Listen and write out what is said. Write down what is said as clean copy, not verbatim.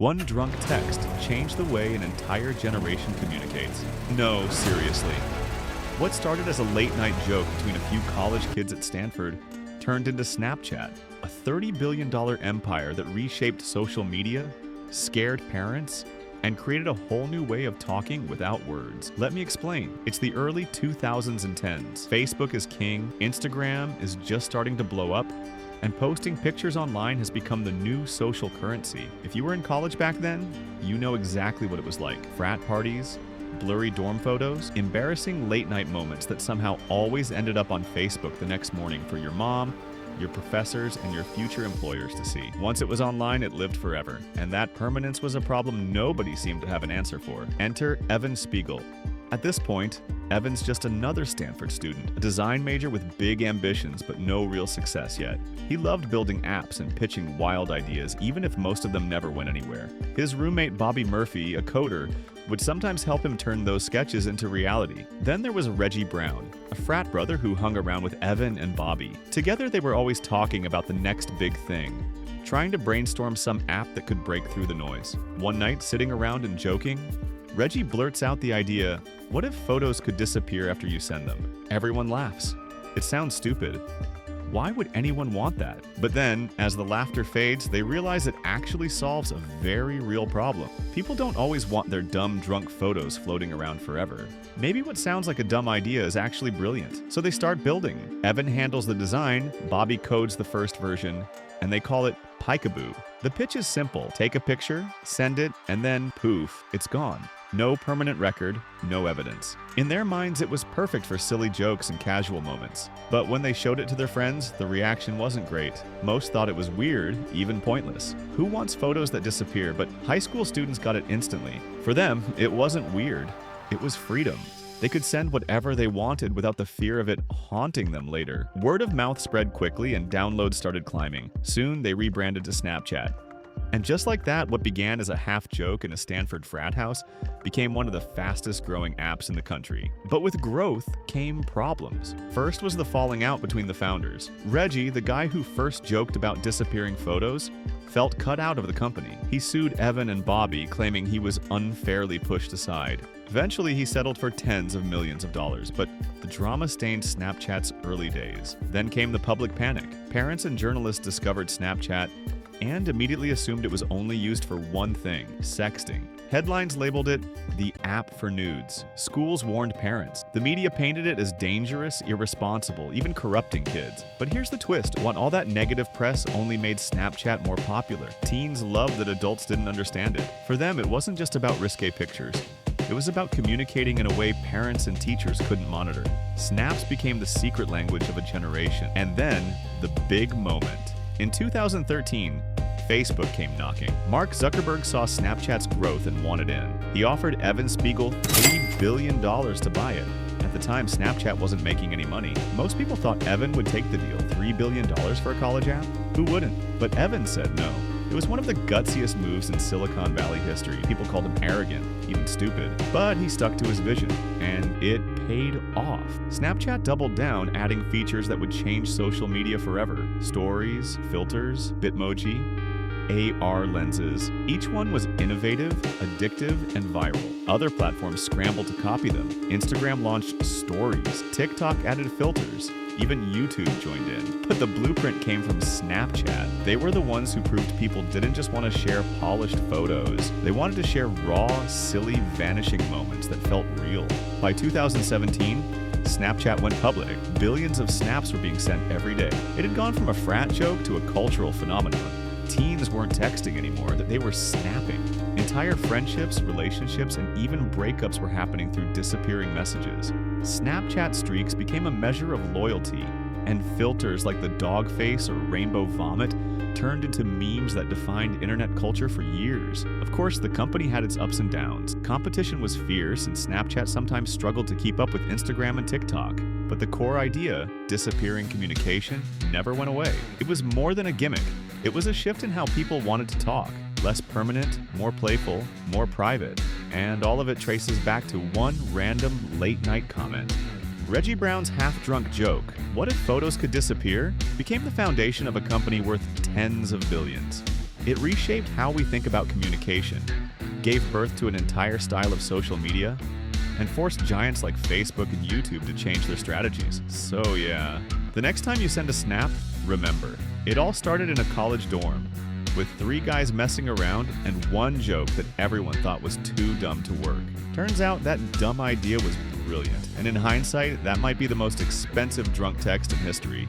One drunk text changed the way an entire generation communicates. No, seriously. What started as a late-night joke between a few college kids at Stanford turned into Snapchat, a $30 billion empire that reshaped social media, scared parents, and created a whole new way of talking without words. Let me explain. It's the early 2000s and 10s. Facebook is king, Instagram is just starting to blow up, and posting pictures online has become the new social currency. If you were in college back then, you know exactly what it was like. Frat parties, blurry dorm photos, embarrassing late-night moments that somehow always ended up on Facebook the next morning for your mom, your professors, and your future employers to see. Once it was online, it lived forever, and that permanence was a problem nobody seemed to have an answer for. Enter Evan Spiegel. At this point, Evan's just another Stanford student, a design major with big ambitions but no real success yet. He loved building apps and pitching wild ideas, even if most of them never went anywhere. His roommate Bobby Murphy, a coder, would sometimes help him turn those sketches into reality. Then there was Reggie Brown, a frat brother who hung around with Evan and Bobby. Together they were always talking about the next big thing, trying to brainstorm some app that could break through the noise. One night, sitting around and joking, Reggie blurts out the idea, what if photos could disappear after you send them? Everyone laughs. It sounds stupid. Why would anyone want that? But then, as the laughter fades, they realize it actually solves a very real problem. People don't always want their dumb, drunk photos floating around forever. Maybe what sounds like a dumb idea is actually brilliant. So they start building. Evan handles the design, Bobby codes the first version, and they call it Pikeaboo. The pitch is simple. Take a picture, send it, and then poof, it's gone. No permanent record, no evidence. In their minds, it was perfect for silly jokes and casual moments. But when they showed it to their friends, the reaction wasn't great. Most thought it was weird, even pointless. Who wants photos that disappear? But high school students got it instantly. For them, it wasn't weird. It was freedom. They could send whatever they wanted without the fear of it haunting them later. Word of mouth spread quickly and downloads started climbing. Soon, they rebranded to Snapchat. And just like that, what began as a half joke in a Stanford frat house became one of the fastest growing apps in the country. But with growth came problems. First was the falling out between the founders. Reggie, the guy who first joked about disappearing photos, felt cut out of the company. He sued Evan and Bobby, claiming he was unfairly pushed aside. Eventually, he settled for tens of millions of dollars, but the drama stained Snapchat's early days. Then came the public panic. Parents and journalists discovered Snapchat and immediately assumed it was only used for one thing, sexting. Headlines labeled it the app for nudes. Schools warned parents. The media painted it as dangerous, irresponsible, even corrupting kids. But here's the twist. While all that negative press only made Snapchat more popular, teens loved that adults didn't understand it. For them, it wasn't just about risque pictures. It was about communicating in a way parents and teachers couldn't monitor. Snaps became the secret language of a generation. And then, the big moment. In 2013, Facebook came knocking. Mark Zuckerberg saw Snapchat's growth and wanted in. He offered Evan Spiegel $3 billion to buy it. At the time, Snapchat wasn't making any money. Most people thought Evan would take the deal. $3 billion for a college app? Who wouldn't? But Evan said no. It was one of the gutsiest moves in Silicon Valley history. People called him arrogant, even stupid. But he stuck to his vision, and it paid off. Snapchat doubled down, adding features that would change social media forever. Stories, filters, Bitmoji, AR lenses. Each one was innovative, addictive, and viral. Other platforms scrambled to copy them. Instagram launched stories. TikTok added filters. Even YouTube joined in. But the blueprint came from Snapchat. They were the ones who proved people didn't just want to share polished photos. They wanted to share raw, silly, vanishing moments that felt real. By 2017, Snapchat went public. Billions of snaps were being sent every day. It had gone from a frat joke to a cultural phenomenon. Teens weren't texting anymore, that they were snapping. Entire friendships, relationships, and even breakups were happening through disappearing messages. Snapchat streaks became a measure of loyalty, and filters like the dog face or rainbow vomit turned into memes that defined internet culture for years. Of course, the company had its ups and downs. Competition was fierce, and Snapchat sometimes struggled to keep up with Instagram and TikTok. But the core idea, disappearing communication, never went away. It was more than a gimmick. It was a shift in how people wanted to talk. Less permanent, more playful, more private. And all of it traces back to one random late-night comment. Reggie Brown's half-drunk joke, "What if photos could disappear?" became the foundation of a company worth tens of billions. It reshaped how we think about communication, gave birth to an entire style of social media, and forced giants like Facebook and YouTube to change their strategies. So yeah, the next time you send a snap, remember, it all started in a college dorm, with 3 guys messing around and one joke that everyone thought was too dumb to work. Turns out that dumb idea was brilliant, and in hindsight, that might be the most expensive drunk text in history.